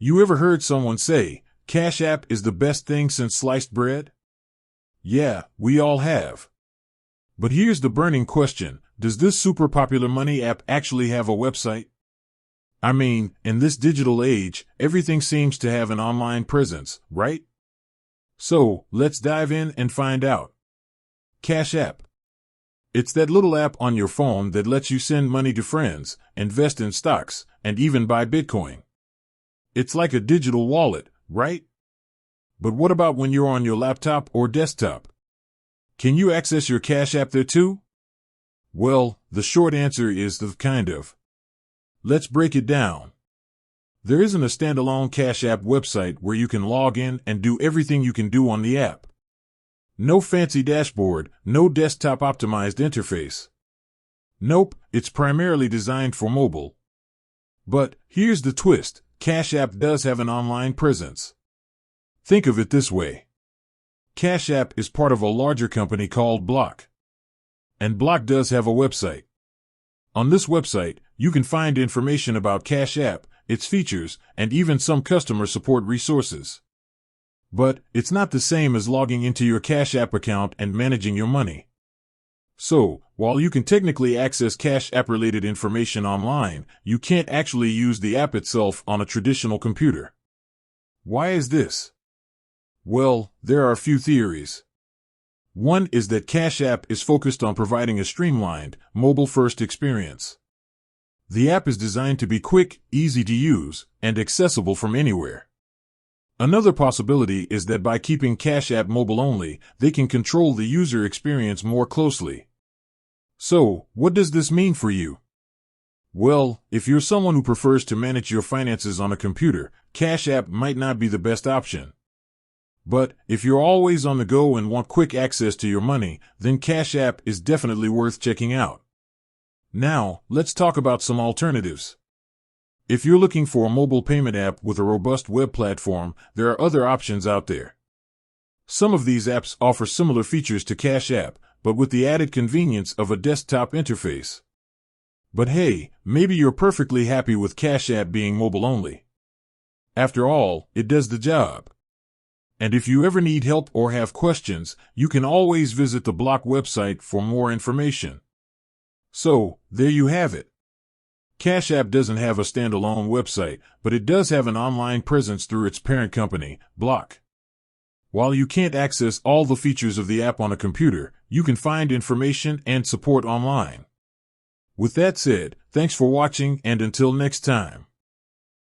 You ever heard someone say, Cash App is the best thing since sliced bread? Yeah, we all have. But here's the burning question, does this super popular money app actually have a website? I mean, in this digital age, everything seems to have an online presence, right? So, let's dive in and find out. Cash App. It's that little app on your phone that lets you send money to friends, invest in stocks, and even buy Bitcoin. It's like a digital wallet, right? But what about when you're on your laptop or desktop? Can you access your Cash App there too? Well, the short answer is the kind of. Let's break it down. There isn't a standalone Cash App website where you can log in and do everything you can do on the app. No fancy dashboard, no desktop-optimized interface. Nope, it's primarily designed for mobile. But here's the twist. Cash App does have an online presence. Think of it this way. Cash App is part of a larger company called Block. And Block does have a website. On this website, you can find information about Cash App, its features, and even some customer support resources. But it's not the same as logging into your Cash App account and managing your money. So, while you can technically access Cash App-related information online, you can't actually use the app itself on a traditional computer. Why is this? Well, there are a few theories. One is that Cash App is focused on providing a streamlined, mobile-first experience. The app is designed to be quick, easy to use, and accessible from anywhere. Another possibility is that by keeping Cash App mobile-only, they can control the user experience more closely. So, what does this mean for you? Well, if you're someone who prefers to manage your finances on a computer, Cash App might not be the best option. But if you're always on the go and want quick access to your money, then Cash App is definitely worth checking out. Now, let's talk about some alternatives. If you're looking for a mobile payment app with a robust web platform, there are other options out there. Some of these apps offer similar features to Cash App, but with the added convenience of a desktop interface. But hey, maybe you're perfectly happy with Cash App being mobile only. After all, it does the job. And if you ever need help or have questions, you can always visit the Block website for more information. So, there you have it. Cash App doesn't have a standalone website, but it does have an online presence through its parent company, Block. While you can't access all the features of the app on a computer, you can find information and support online. With that said, thanks for watching and until next time.